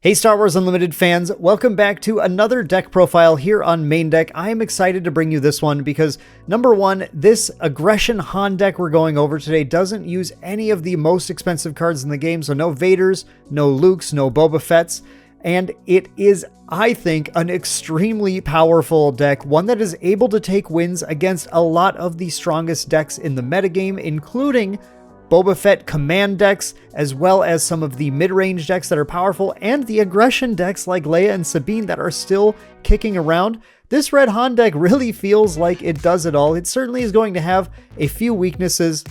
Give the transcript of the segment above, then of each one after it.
Hey Star Wars Unlimited fans, welcome back to another deck profile here on Main Deck. I am excited to bring you this one because, number one, this Aggression Han deck we're going over today doesn't use any of the most expensive cards in the game, so no Vaders, no Lukes, no Boba Fett's, and it is, I think, an extremely powerful deck, one that is able to take wins against a lot of the strongest decks in the metagame, including Boba Fett command decks, as well as some of the mid-range decks that are powerful, and the aggression decks like Leia and Sabine that are still kicking around. This Red Han deck really feels like it does it all. It certainly is going to have a few weaknesses.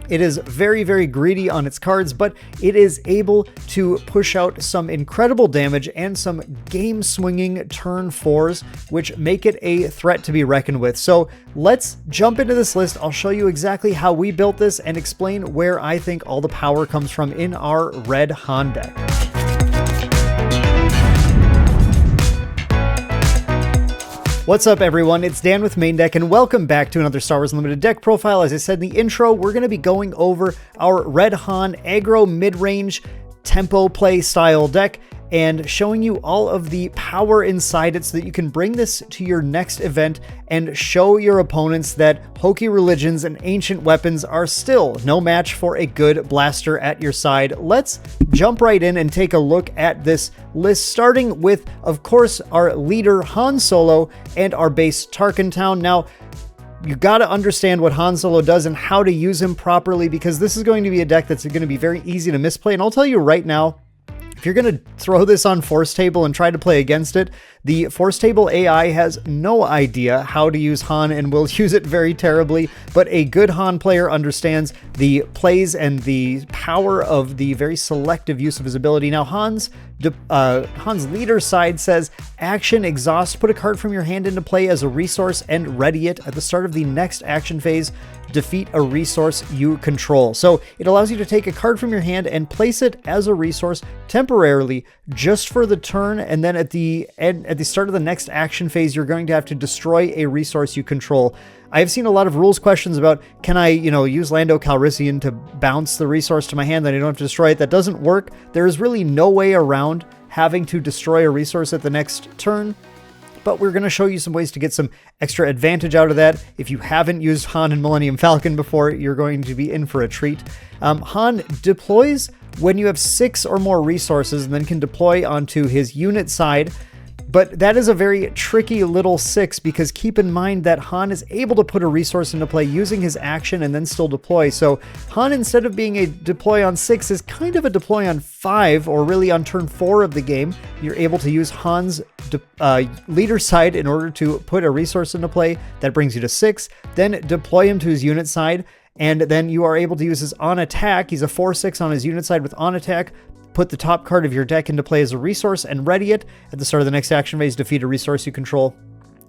It is very, very greedy on its cards, but it is able to push out some incredible damage and some game-swinging turn 4s, which make it a threat to be reckoned with. So let's jump into this list. I'll show you exactly how we built this and explain where I think all the power comes from in our Red Han deck. What's up everyone, it's Dan with Main Deck and welcome back to another Star Wars Unlimited deck profile. As I said in the intro, we're going to be going over our Red Han aggro mid-range tempo play style deck and showing you all of the power inside it so that you can bring this to your next event and show your opponents that hokey religions and ancient weapons are still no match for a good blaster at your side. Let's jump right in and take a look at this list, starting with, of course, our leader Han Solo and our base Tarkin Town. Now, you got to understand what Han Solo does and how to use him properly, because this is going to be a deck that's going to be very easy to misplay. And I'll tell you right now, if you're going to throw this on Force Table and try to play against it, the Force Table AI has no idea how to use Han and will use it very terribly, but a good Han player understands the plays and the power of the very selective use of his ability. Now, Han's leader side says, action, exhaust, put a card from your hand into play as a resource and ready it at the start of the next action phase. Defeat a resource you control. So it allows you to take a card from your hand and place it as a resource temporarily just for the turn, and then at the start of the next action phase, you're going to have to destroy a resource you control. I have seen a lot of rules questions about, can I, use Lando Calrissian to bounce the resource to my hand that I don't have to destroy it? That doesn't work. There is really no way around having to destroy a resource at the next turn. But we're going to show you some ways to get some extra advantage out of that. If you haven't used Han and Millennium Falcon before, you're going to be in for a treat. Han deploys when you have 6 or more resources and then can deploy onto his unit side. But that is a very tricky little 6, because keep in mind that Han is able to put a resource into play using his action and then still deploy. So Han, instead of being a deploy on 6, is kind of a deploy on 5, or really on turn 4 of the game. You're able to use Han's leader side in order to put a resource into play that brings you to 6, then deploy him to his unit side, and then you are able to use his on attack. He's a 4/6 on his unit side with on attack. Put the top card of your deck into play as a resource and ready it. At the start of the next action phase, defeat a resource you control.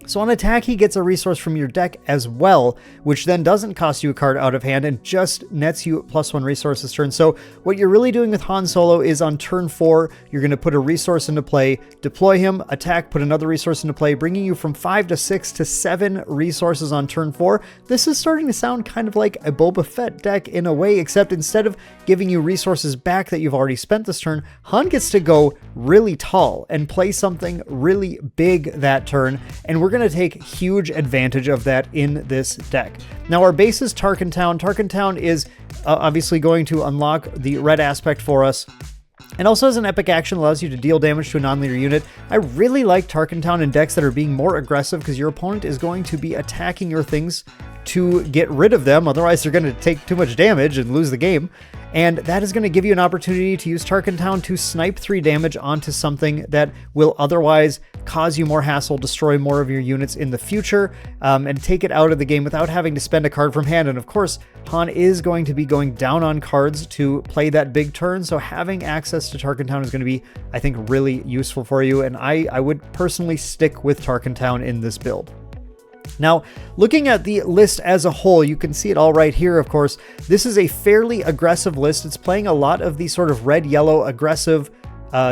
So on attack, he gets a resource from your deck as well, which then doesn't cost you a card out of hand and just nets you +1 resource this turn. So what you're really doing with Han Solo is on turn 4, you're going to put a resource into play, deploy him, attack, put another resource into play, bringing you from 5 to 6 to 7 resources on turn 4. This is starting to sound kind of like a Boba Fett deck in a way, except instead of giving you resources back that you've already spent this turn, Han gets to go really tall and play something really big that turn, and we're going to take huge advantage of that in this deck. Now, our base is Tarkin Town. Tarkin Town is obviously going to unlock the red aspect for us, and also has an epic action that allows you to deal damage to a non-leader unit. I really like Tarkin Town in decks that are being more aggressive, because your opponent is going to be attacking your things to get rid of them. Otherwise, they're going to take too much damage and lose the game. And that is going to give you an opportunity to use Tarkin Town to snipe 3 damage onto something that will otherwise cause you more hassle, destroy more of your units in the future, and take it out of the game without having to spend a card from hand. And of course, Han is going to be going down on cards to play that big turn, so having access to Tarkin Town is going to be, I think, really useful for you. And I would personally stick with Tarkin Town in this build. Now, looking at the list as a whole, you can see it all right here, of course. This is a fairly aggressive list. It's playing a lot of these sort of red-yellow aggressive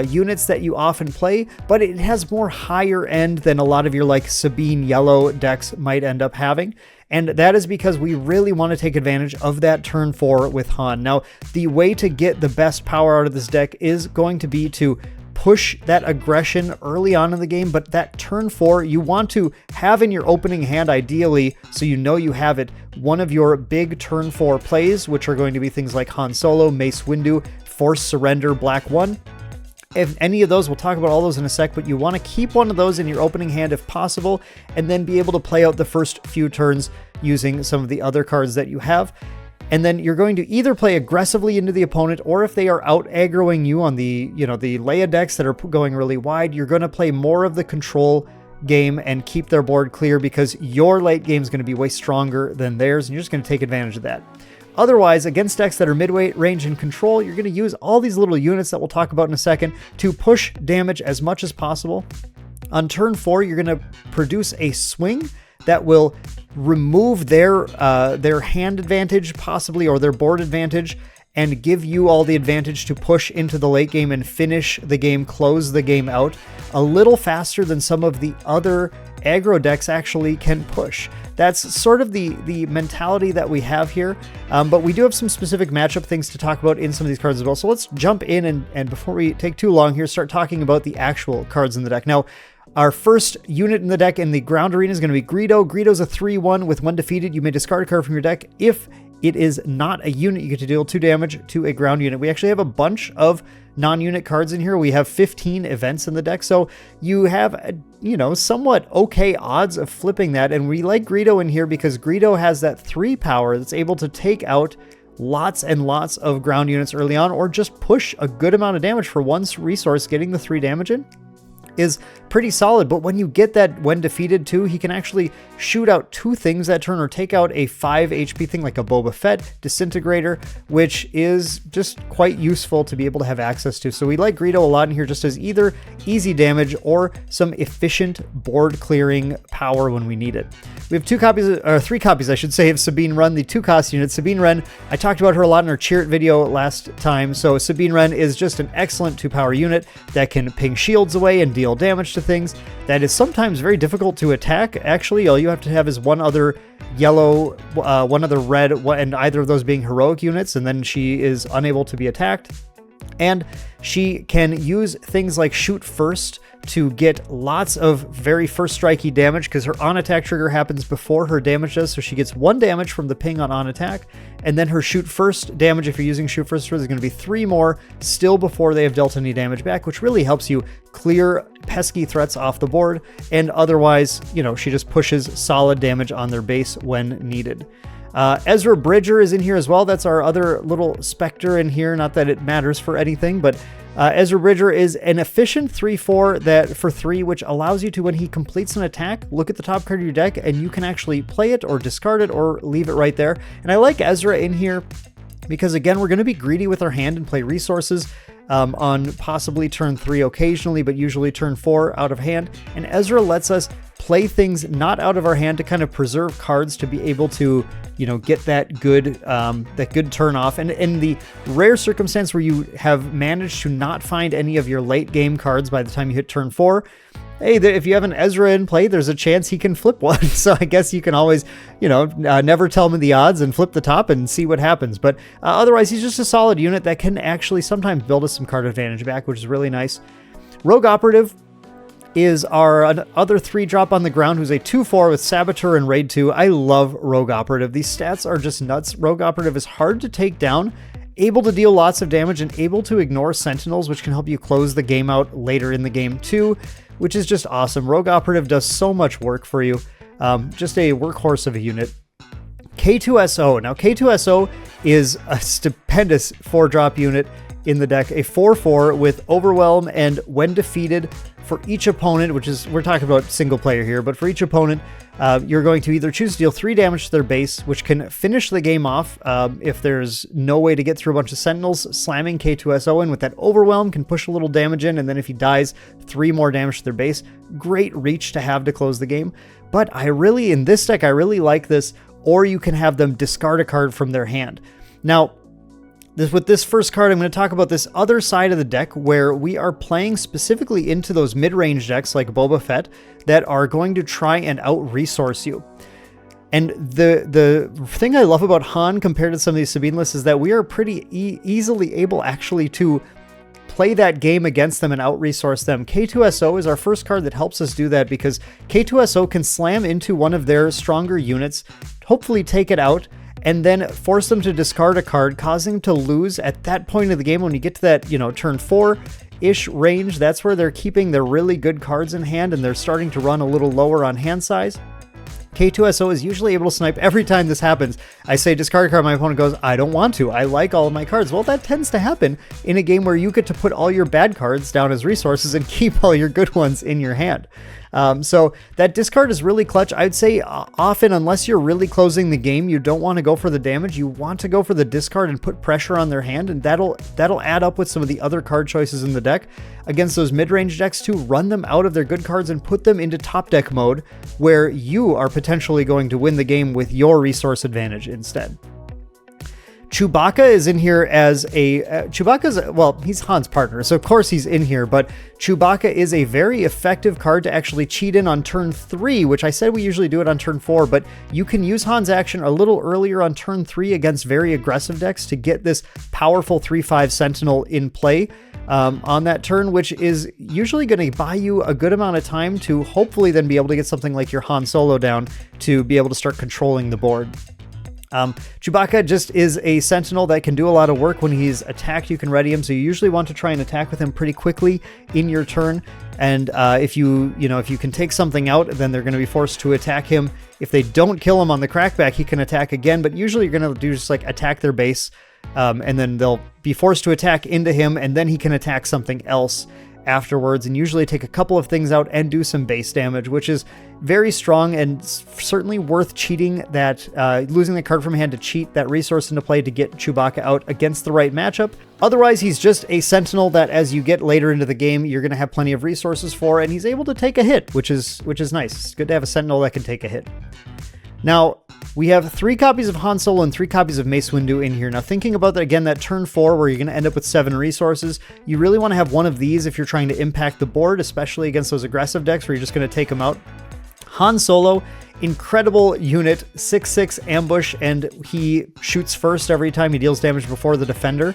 units that you often play, but it has more higher end than a lot of your like Sabine yellow decks might end up having. And that is because we really want to take advantage of that turn 4 with Han. Now, the way to get the best power out of this deck is going to be to push that aggression early on in the game, but that turn 4, you want to have in your opening hand, ideally, so you know you have it, one of your big turn 4 plays, which are going to be things like Han Solo, Mace Windu, Force Surrender, Black 1. If any of those, we'll talk about all those in a sec, but you want to keep one of those in your opening hand if possible, and then be able to play out the first few turns using some of the other cards that you have. And then you're going to either play aggressively into the opponent, or if they are out aggroing you on the, the Leia decks that are going really wide, you're going to play more of the control game and keep their board clear, because your late game is going to be way stronger than theirs, and you're just going to take advantage of that. Otherwise, against decks that are midway range and control, you're going to use all these little units that we'll talk about in a second to push damage as much as possible. On turn 4, you're going to produce a swing that will remove their hand advantage, possibly, or their board advantage, and give you all the advantage to push into the late game and finish the game, close the game out a little faster than some of the other aggro decks actually can push. That's sort of the mentality that we have here, but we do have some specific matchup things to talk about in some of these cards as well. So let's jump in and before we take too long here, start talking about the actual cards in the deck. Now, our first unit in the deck in the ground arena is going to be Greedo. Greedo's a 3/1 with 1 defeated. You may discard a card from your deck. If it is not a unit, you get to deal 2 damage to a ground unit. We actually have a bunch of non-unit cards in here. We have 15 events in the deck, so you have, somewhat okay odds of flipping that. And we like Greedo in here because Greedo has that 3 power that's able to take out lots and lots of ground units early on, or just push a good amount of damage for 1 resource. Getting the 3 damage in is pretty solid, but when you get that when defeated too, he can actually shoot out 2 things that turn, or take out a 5 HP thing like a Boba Fett Disintegrator, which is just quite useful to be able to have access to. So we like Greedo a lot in here, just as either easy damage or some efficient board clearing power when we need it. We have 3 copies, I should say, of Sabine Wren, the 2-cost unit. Sabine Wren, I talked about her a lot in our Cheer It video last time. So Sabine Wren is just an excellent 2-power unit that can ping shields away and deal damage to things. That is sometimes very difficult to attack. Actually, all you have to have is one other yellow, one other red, and either of those being heroic units, and then she is unable to be attacked. And she can use things like Shoot First to get lots of very first strikey damage, because her on-attack trigger happens before her damage does, so she gets 1 damage from the ping on attack, and then her Shoot First damage, if you're using Shoot First, is going to be 3 more still before they have dealt any damage back, which really helps you clear pesky threats off the board, and otherwise, she just pushes solid damage on their base when needed. Ezra Bridger is in here as well. That's our other little specter in here. Not that it matters for anything, but Ezra Bridger is an efficient 3/4 that for 3, which allows you to, when he completes an attack, look at the top card of your deck, and you can actually play it or discard it or leave it right there. And I like Ezra in here because, again, we're going to be greedy with our hand and play resources on possibly turn 3 occasionally, but usually turn 4 out of hand. And Ezra lets us play things not out of our hand to kind of preserve cards to be able to, get that good turn off. And in the rare circumstance where you have managed to not find any of your late game cards by the time you hit turn 4, hey, if you have an Ezra in play, there's a chance he can flip one. So I guess you can always, never tell him the odds and flip the top and see what happens. But otherwise, he's just a solid unit that can actually sometimes build us some card advantage back, which is really nice. Rogue Operative is our other 3-drop on the ground, who's a 2/4 with Saboteur and Raid 2. I love Rogue Operative. These stats are just nuts. Rogue Operative is hard to take down, able to deal lots of damage, and able to ignore Sentinels, which can help you close the game out later in the game too, which is just awesome. Rogue Operative does so much work for you. Just a workhorse of a unit. K-2S0. Now, K-2S0 is a stupendous 4-drop unit in the deck. A 4/4 with Overwhelm and when defeated for each opponent, which is, we're talking about single player here, but for each opponent, you're going to either choose to deal 3 damage to their base, which can finish the game off if there's no way to get through a bunch of Sentinels. Slamming K-2S0 in with that Overwhelm can push a little damage in, and then if he dies, 3 more damage to their base. Great reach to have to close the game. But in this deck, I really like this, or you can have them discard a card from their hand. Now, with this first card, I'm going to talk about this other side of the deck where we are playing specifically into those mid-range decks like Boba Fett that are going to try and out-resource you. And the thing I love about Han compared to some of these Sabine lists is that we are pretty easily able actually to play that game against them and out-resource them. K-2S0 is our first card that helps us do that because K-2S0 can slam into one of their stronger units, hopefully take it out, and then force them to discard a card, causing them to lose at that point of the game. When you get to that, turn 4-ish range, that's where they're keeping their really good cards in hand and they're starting to run a little lower on hand size. K-2S0 is usually able to snipe every time this happens. I say discard a card, my opponent goes, I don't want to. I like all of my cards. Well, that tends to happen in a game where you get to put all your bad cards down as resources and keep all your good ones in your hand. So that discard is really clutch. I'd say often, unless you're really closing the game, you don't want to go for the damage. You want to go for the discard and put pressure on their hand, and that'll add up with some of the other card choices in the deck against those mid-range decks to run them out of their good cards and put them into top deck mode where you are potentially going to win the game with your resource advantage instead. Chewbacca is in here as he's Han's partner, so of course he's in here, but Chewbacca is a very effective card to actually cheat in on turn 3, which I said we usually do it on turn 4, but you can use Han's action a little earlier on turn 3 against very aggressive decks to get this powerful 3/5 Sentinel in play on that turn, which is usually going to buy you a good amount of time to hopefully then be able to get something like your Han Solo down to be able to start controlling the board. Chewbacca just is a Sentinel that can do a lot of work. When he's attacked, you can ready him, so you usually want to try and attack with him pretty quickly in your turn. And if you can take something out, then they're going to be forced to attack him. If they don't kill him on the crackback, he can attack again, but usually you're going to do just like attack their base, and then they'll be forced to attack into him, and then he can attack something else afterwards, and usually take a couple of things out and do some base damage, which is very strong and certainly worth cheating that, losing the card from hand to cheat that resource into play to get Chewbacca out against the right matchup. Otherwise, he's just a Sentinel that as you get later into the game, you're going to have plenty of resources for, and he's able to take a hit, which is nice. It's good to have a Sentinel that can take a hit. Now, we have 3 copies of Han Solo and 3 copies of Mace Windu in here. Now, thinking about that again, that turn 4 where you're going to end up with 7 resources, you really want to have one of these if you're trying to impact the board, especially against those aggressive decks where you're just going to take them out. Han Solo, incredible unit, 6/6 ambush, and he shoots first every time he deals damage before the defender,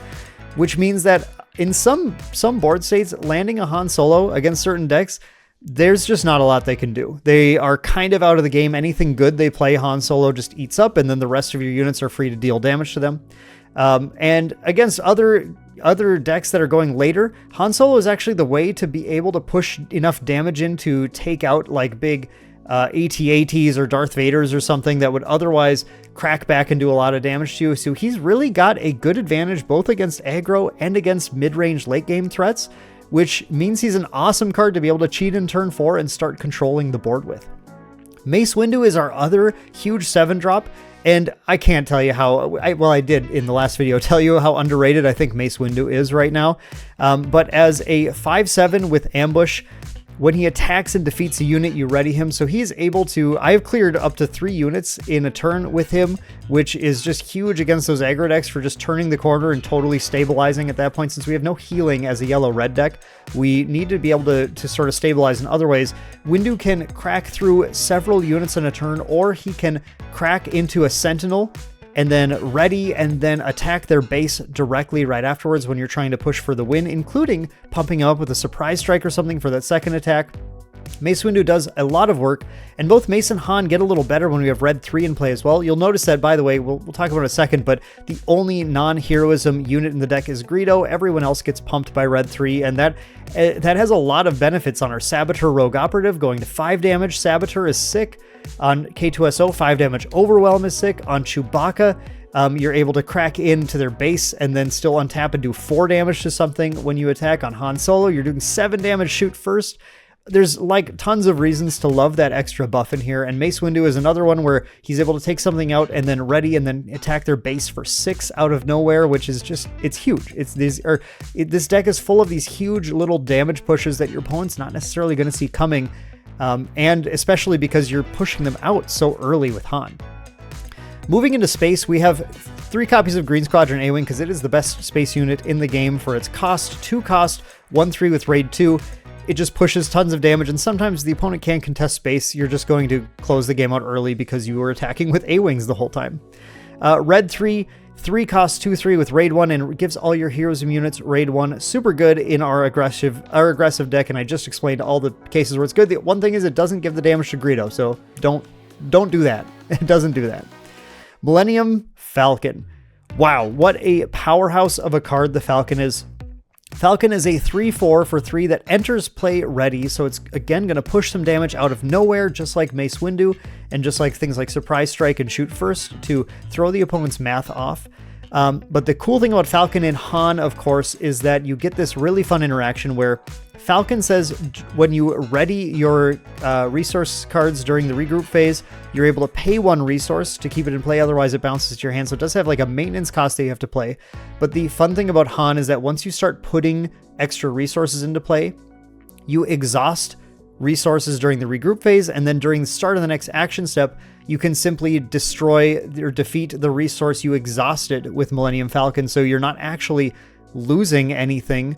which means that in some board states, landing a Han Solo against certain decks, there's just not a lot they can do. They are kind of out of the game. Anything good they play, Han Solo just eats up, and then the rest of your units are free to deal damage to them. And against other decks that are going later, Han Solo is actually the way to be able to push enough damage in to take out like big AT-ATs or Darth Vaders or something that would otherwise crack back and do a lot of damage to you. So he's really got a good advantage both against aggro and against mid-range late game threats, which means he's an awesome card to be able to cheat in turn 4 and start controlling the board with. Mace Windu is our other huge 7-drop, and I can't tell you how, I did in the last video tell you how underrated I think Mace Windu is right now, but as a 5/7 with ambush, when he attacks and defeats a unit, you ready him. So he's able to, I have cleared up to 3 units in a turn with him, which is just huge against those aggro decks for just turning the corner and totally stabilizing at that point. Since we have no healing as a yellow-red deck, we need to be able to sort of stabilize in other ways. Windu can crack through several units in a turn, or he can crack into a Sentinel and then ready and then attack their base directly right afterwards when you're trying to push for the win, including pumping up with a surprise strike or something for that second attack. Mace Windu does a lot of work, and both Mace and Han get a little better when we have Red 3 in play as well. You'll notice that, by the way, we'll talk about it in a second, but the only non-heroism unit in the deck is Greedo. Everyone else gets pumped by Red 3, and that has a lot of benefits on our Saboteur Rogue Operative, going to 5 damage. Saboteur is sick. On K-2S0, 5 damage. Overwhelm is sick. On Chewbacca, you're able to crack into their base and then still untap and do 4 damage to something when you attack. On Han Solo, you're doing 7 damage, shoot first. There's like tons of reasons to love that extra buff in here, and Mace Windu is another one where he's able to take something out and then ready and then attack their base for 6 out of nowhere, which is just, it's huge. This deck is full of these huge little damage pushes that your opponent's not necessarily going to see coming, and especially because you're pushing them out so early with Han. Moving into space, we have 3 copies of Green Squadron A-Wing because it is the best space unit in the game for its cost, 2 cost, 1/3 with Raid 2. It just pushes tons of damage, and sometimes the opponent can't contest space. You're just going to close the game out early because you were attacking with A-Wings the whole time. Red 3 3 costs 2/3 with raid 1 and gives all your heroes and units raid 1. Super good in our aggressive deck, and I just explained all the cases where it's good. The one thing is it doesn't give the damage to Greedo, so don't do that. It doesn't do that. Millennium Falcon. Wow, what a powerhouse of a card the Falcon is. Falcon is a 3/4 for 3 that enters play ready, so it's again going to push some damage out of nowhere, just like Mace Windu, and just like things like Surprise Strike and Shoot First to throw the opponent's math off. But the cool thing about Falcon and Han, of course, is that you get this really fun interaction where Falcon says when you ready your resource cards during the regroup phase, you're able to pay 1 resource to keep it in play, otherwise it bounces to your hand. So it does have like a maintenance cost that you have to play. But the fun thing about Han is that once you start putting extra resources into play, you exhaust resources during the regroup phase, and then during the start of the next action step, you can simply destroy or defeat the resource you exhausted with Millennium Falcon. So you're not actually losing anything.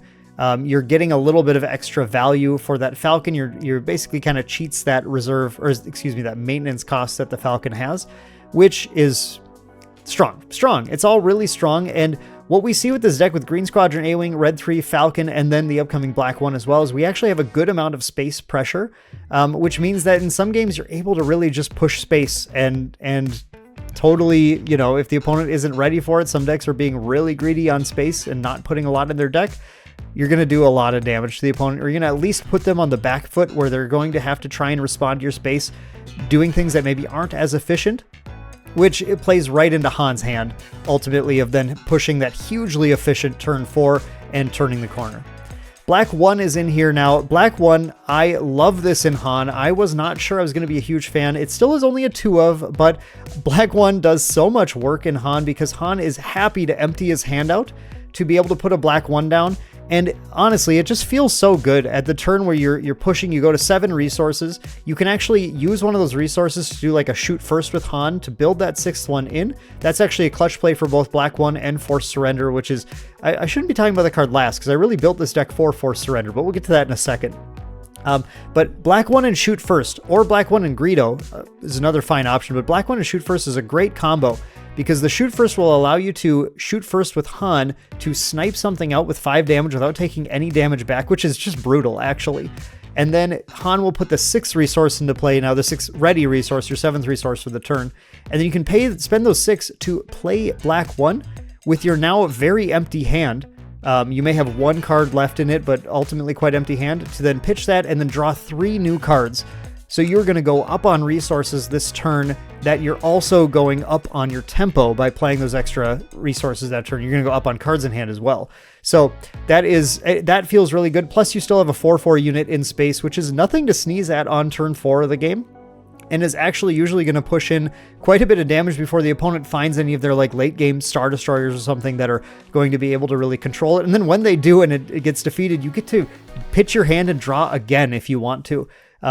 You're getting a little bit of extra value for that Falcon. You're basically kind of cheats that reserve, or excuse me, that maintenance cost that the Falcon has, which is strong. It's all really strong. And what we see with this deck with Green Squadron, A-Wing, Red 3, Falcon, and then the upcoming Black 1 as well, is we actually have a good amount of space pressure, which means that in some games you're able to really just push space and totally, you know, if the opponent isn't ready for it, some decks are being really greedy on space and not putting a lot in their deck. You're going to do a lot of damage to the opponent, or you're going to at least put them on the back foot where they're going to have to try and respond to your space, doing things that maybe aren't as efficient, which it plays right into Han's hand, ultimately, of then pushing that hugely efficient turn 4 and turning the corner. Black 1 is in here now. Black 1, I love this in Han. I was not sure I was going to be a huge fan. It still is only a 2 of, but Black 1 does so much work in Han because Han is happy to empty his hand out to be able to put a Black 1 down. And honestly, it just feels so good at the turn where you're pushing, you go to 7 resources. You can actually use one of those resources to do like a Shoot First with Han to build that 6th one in. That's actually a clutch play for both Black 1 and Forced Surrender, which is, I shouldn't be talking about the card last because I really built this deck for Forced Surrender, but we'll get to that in a second. But Black 1 and Shoot First, or Black 1 and Greedo is another fine option, but Black 1 and Shoot First is a great combo because the Shoot First will allow you to shoot first with Han to snipe something out with 5 damage without taking any damage back, which is just brutal, actually. And then Han will put the 6th resource into play, now the 6th ready resource, your 7th resource for the turn. And then you can spend those 6 to play Black 1 with your now very empty hand. You may have 1 card left in it, but ultimately quite empty hand, to then pitch that and then draw 3 new cards. So you're going to go up on resources this turn that you're also going up on your tempo by playing those extra resources that turn. You're going to go up on cards in hand as well. So that feels really good. Plus you still have a 4/4 unit in space, which is nothing to sneeze at on turn 4 of the game, and is actually usually going to push in quite a bit of damage before the opponent finds any of their like late game Star Destroyers or something that are going to be able to really control it. And then when they do and it gets defeated, you get to pitch your hand and draw again if you want to.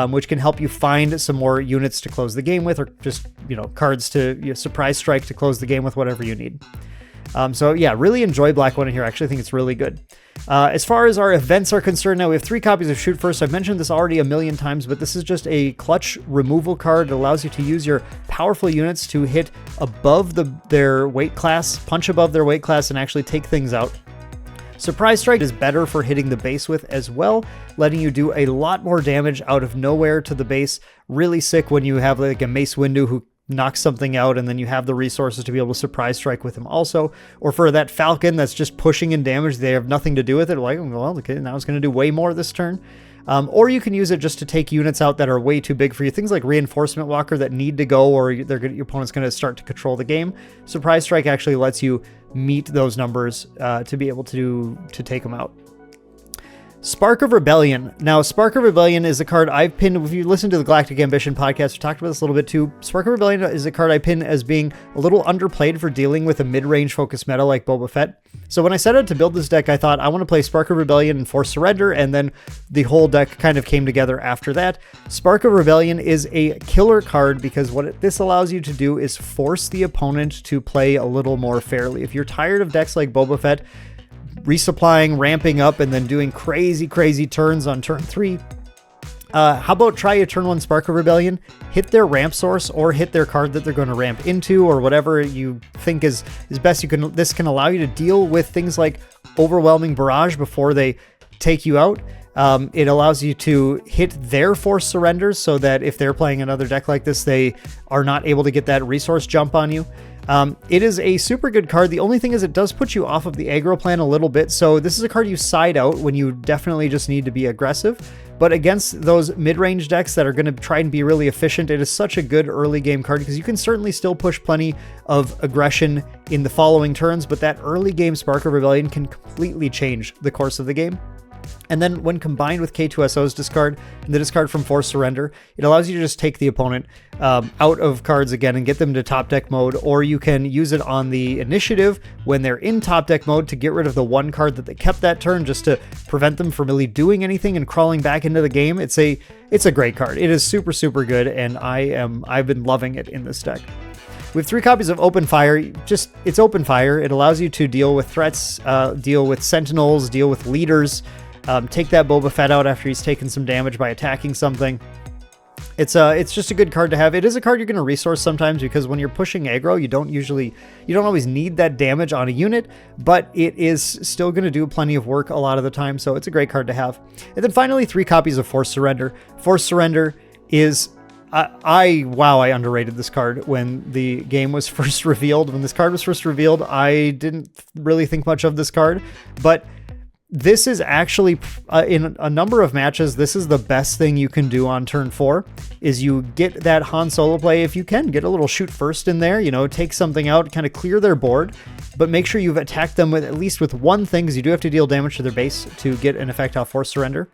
Which can help you find some more units to close the game with, or just, you know, cards to surprise strike to close the game with, whatever you need. So yeah, really enjoy Black 1 in here. Actually, I think it's really good. As far as our events are concerned, now we have 3 copies of Shoot First. I've mentioned this already a million times, but this is just a clutch removal card. It allows you to use your powerful units to hit above their weight class, punch above their weight class, and actually take things out. Surprise Strike is better for hitting the base with as well, letting you do a lot more damage out of nowhere to the base. Really sick when you have like a Mace Windu who knocks something out and then you have the resources to be able to Surprise Strike with him also. Or for that Falcon that's just pushing in damage, they have nothing to do with it. Like, well, okay, now it's going to do way more this turn. Or you can use it just to take units out that are way too big for you. Things like Reinforcement Walker that need to go, or your opponent's going to start to control the game. Surprise Strike actually lets you meet those numbers to be able to take them out. Spark of Rebellion. Now, Spark of Rebellion is a card I've pinned. If you listen to the Galactic Ambition podcast, we talked about this a little bit too. Spark of Rebellion is a card I pin as being a little underplayed for dealing with a mid-range focus meta like Boba Fett. So when I set out to build this deck, I thought I want to play Spark of Rebellion and Force Surrender, and then the whole deck kind of came together after that. Spark of Rebellion is a killer card because what this allows you to do is force the opponent to play a little more fairly. If you're tired of decks like Boba Fett, resupplying, ramping up, and then doing crazy turns on turn 3, How about try a turn 1 Spark of Rebellion, hit their ramp source or hit their card that they're going to ramp into, or whatever you think is best. This can allow you to deal with things like overwhelming barrage before they take you out. It allows you to hit their forced surrenders so that if they're playing another deck like this, they are not able to get that resource jump on you. It is a super good card. The only thing is it does put you off of the aggro plan a little bit. So this is a card you side out when you definitely just need to be aggressive. But against those mid-range decks that are going to try and be really efficient, it is such a good early game card because you can certainly still push plenty of aggression in the following turns, but that early game Spark of Rebellion can completely change the course of the game. And then when combined with K-2S0's discard and the discard from Forced Surrender, it allows you to just take the opponent out of cards again and get them to top deck mode, or you can use it on the initiative when they're in top deck mode to get rid of the one card that they kept that turn just to prevent them from really doing anything and crawling back into the game. It's a great card. It is super, super good, and I've been loving it in this deck. We have 3 copies of Open Fire. It's Open Fire. It allows you to deal with threats, deal with sentinels, deal with leaders, take that Boba Fett out after he's taken some damage by attacking something. It's just a good card to have. It is a card you're going to resource sometimes because when you're pushing aggro, you don't always need that damage on a unit, but it is still going to do plenty of work a lot of the time, so it's a great card to have. And then finally, 3 copies of Forced Surrender. Forced Surrender is... I underrated this card when the game was first revealed. When this card was first revealed, I didn't really think much of this card, but this is actually, in a number of matches, this is the best thing you can do on turn 4, is you get that Han Solo play. If you can, get a little shoot first in there, take something out, kind of clear their board, but make sure you've attacked them with at least with one thing, because you do have to deal damage to their base to get an effect off Forced Surrender.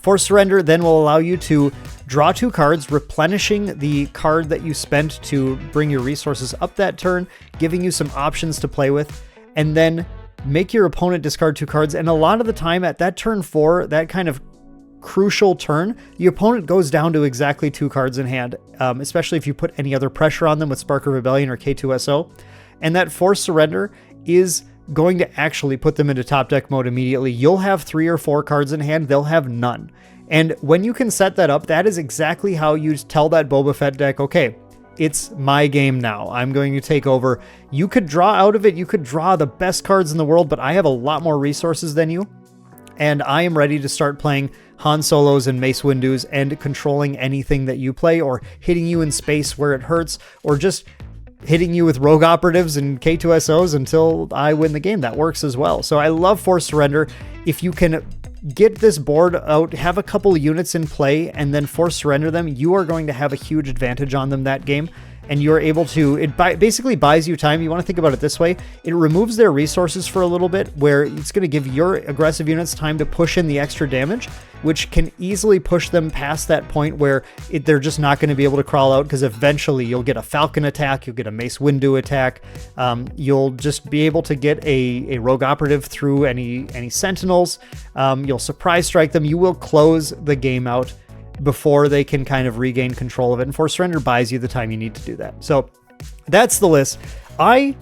Forced Surrender then will allow you to draw 2 cards, replenishing the card that you spent to bring your resources up that turn, giving you some options to play with, and then make your opponent discard 2 cards. And a lot of the time at that turn 4, that kind of crucial turn, the opponent goes down to exactly 2 cards in hand, especially if you put any other pressure on them with Spark of Rebellion or K-2S0. And that Forced Surrender is going to actually put them into top deck mode immediately. You'll have 3 or 4 cards in hand, they'll have none. And when you can set that up, that is exactly how you tell that Boba Fett deck, okay, it's my game now. I'm going to take over. You could draw out of it. You could draw the best cards in the world, but I have a lot more resources than you. And I am ready to start playing Han Solos and Mace Windus and controlling anything that you play, or hitting you in space where it hurts, or just hitting you with Rogue Operatives and K-2S0s until I win the game. That works as well. So I love Forced Surrender. If you can get this board out, have a couple units in play, and then Force Surrender them, you are going to have a huge advantage on them that game. And you're able to, basically buys you time. You want to think about it this way. It removes their resources for a little bit, where it's going to give your aggressive units time to push in the extra damage, which can easily push them past that point where they're just not going to be able to crawl out, because eventually you'll get a Falcon attack, you'll get a Mace Windu attack, you'll just be able to get a Rogue Operative through any Sentinels, you'll surprise strike them, you will close the game out before they can kind of regain control of it. And Forced Surrender buys you the time you need to do that. So that's the list. I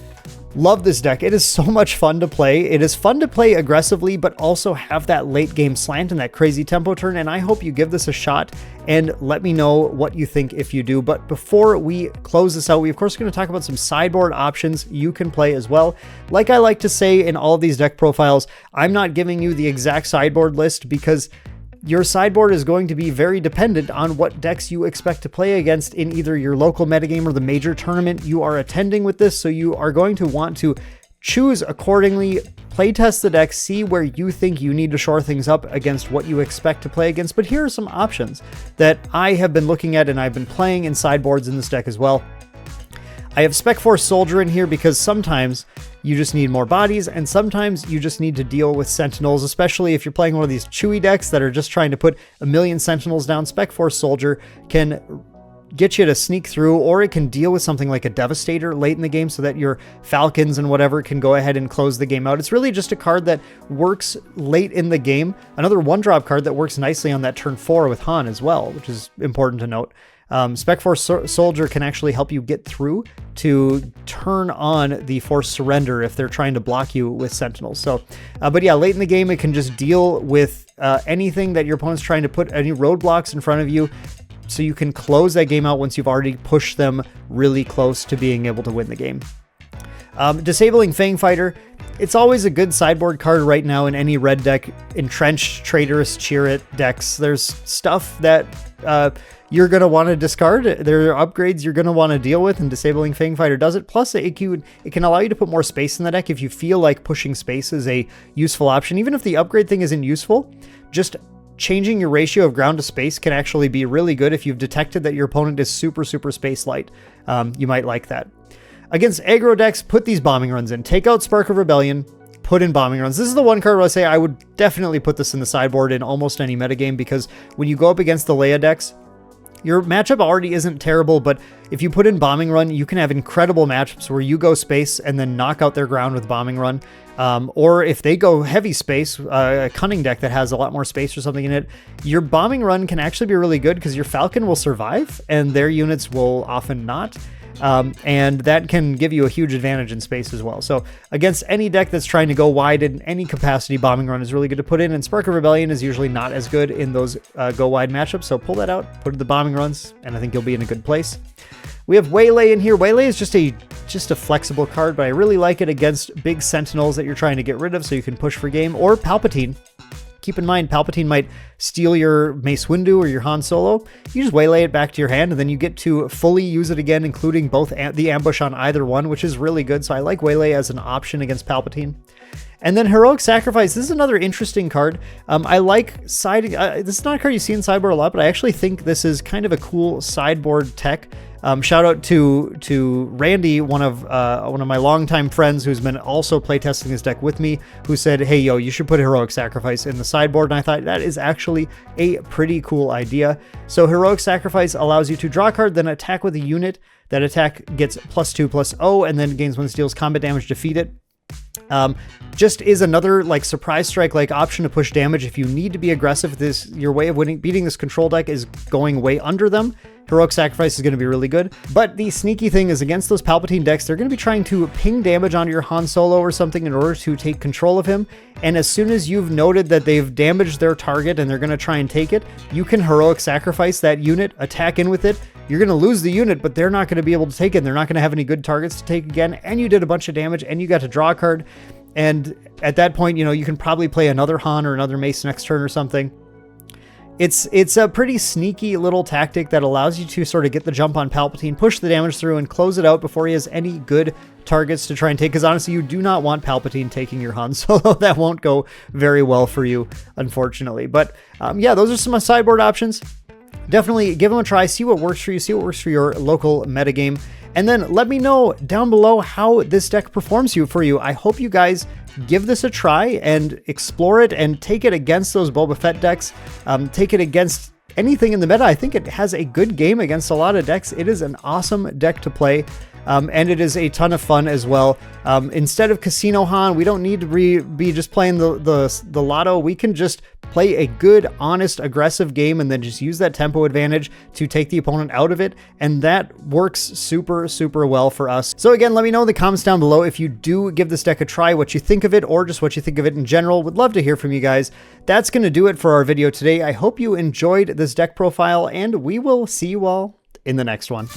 love this deck. It is so much fun to play. It is fun to play aggressively, but also have that late game slant and that crazy tempo turn. And I hope you give this a shot and let me know what you think if you do. But before we close this out, we of course are going to talk about some sideboard options you can play as well. Like I like to say in all of these deck profiles, I'm not giving you the exact sideboard list, because your sideboard is going to be very dependent on what decks you expect to play against in either your local metagame or the major tournament you are attending with this. So you are going to want to choose accordingly, playtest the deck, see where you think you need to shore things up against what you expect to play against. But here are some options that I have been looking at and I've been playing in sideboards in this deck as well. I have Spec Force Soldier in here because sometimes you just need more bodies, and sometimes you just need to deal with Sentinels, especially if you're playing one of these chewy decks that are just trying to put a million Sentinels down. Spec Force Soldier can get you to sneak through, or it can deal with something like a Devastator late in the game so that your Falcons and whatever can go ahead and close the game out. It's really just a card that works late in the game. Another 1-drop card that works nicely on that turn 4 with Han as well, which is important to note. Spec Force Soldier can actually help you get through to turn on the Forced Surrender if they're trying to block you with Sentinels. So, but yeah, late in the game, it can just deal with anything that your opponent's trying to put, any roadblocks in front of you, so you can close that game out once you've already pushed them really close to being able to win the game. Disabling Fangfighter. It's always a good sideboard card right now in any red deck. Entrenched, Traitorous, Cheer It decks. There's stuff that you're going to want to discard. There are upgrades you're going to want to deal with, and Disabling Fangfighter does it. Plus, it can allow you to put more space in the deck if you feel like pushing space is a useful option. Even if the upgrade thing isn't useful, just changing your ratio of ground to space can actually be really good if you've detected that your opponent is super, super space light. You might like that. Against aggro decks, put these bombing runs in. Take out Spark of Rebellion, put in bombing runs. This is the one card where I say I would definitely put this in the sideboard in almost any metagame, because when you go up against the Leia decks, your matchup already isn't terrible, but if you put in bombing run, you can have incredible matchups where you go space and then knock out their ground with bombing run. Or if they go heavy space, a cunning deck that has a lot more space or something in it, your bombing run can actually be really good because your Falcon will survive and their units will often not. And that can give you a huge advantage in space as well. So against any deck that's trying to go wide in any capacity, bombing run is really good to put in, and Spark of Rebellion is usually not as good in those go wide matchups. So pull that out, put in the bombing runs, and I think you'll be in a good place. We have Waylay in here. Waylay is just a flexible card, but I really like it against big sentinels that you're trying to get rid of so you can push for game, or Palpatine. Keep in mind, Palpatine might steal your Mace Windu or your Han Solo. You just waylay it back to your hand, and then you get to fully use it again, including both the ambush on either one, which is really good. So I like waylay as an option against Palpatine. And then Heroic Sacrifice. This is another interesting card. I like this is not a card you see in sideboard a lot, but I actually think this is kind of a cool sideboard tech. Shout out to Randy, one of my longtime friends who's been also playtesting this deck with me, who said, hey, yo, you should put Heroic Sacrifice in the sideboard. And I thought that is actually a pretty cool idea. So Heroic Sacrifice allows you to draw a card, then attack with a unit. That attack gets +2/+0, and then gains 1 steals combat damage, defeat it. Just is another like surprise strike like option to push damage if you need to be aggressive. Your way of beating this control deck is going way under them. Heroic Sacrifice is going to be really good. But the sneaky thing is, against those Palpatine decks, they're going to be trying to ping damage onto your Han Solo or something in order to take control of him. And as soon as you've noted that they've damaged their target and they're going to try and take it, you can Heroic Sacrifice that unit, attack in with it. You're going to lose the unit, but they're not going to be able to take it. They're not going to have any good targets to take again. And you did a bunch of damage and you got to draw a card. And at that point, you know, you can probably play another Han or another Mace next turn or something. It's a pretty sneaky little tactic that allows you to sort of get the jump on Palpatine, push the damage through, and close it out before he has any good targets to try and take. Because honestly, you do not want Palpatine taking your Han Solo. That won't go very well for you, unfortunately. But yeah, those are some sideboard options. Definitely give them a try, see what works for you, see what works for your local metagame, and then let me know down below how this deck performs for you. I hope you guys give this a try and explore it and take it against those Boba Fett decks. Take it against anything in the meta. I think it has a good game against a lot of decks. It is an awesome deck to play. And it is a ton of fun as well. Instead of Casino Han, we don't need to be just playing the lotto. We can just play a good, honest, aggressive game and then just use that tempo advantage to take the opponent out of it. And that works super, super well for us. So again, let me know in the comments down below if you do give this deck a try, what you think of it, or just what you think of it in general. Would love to hear from you guys. That's going to do it for our video today. I hope you enjoyed this deck profile, and we will see you all in the next one.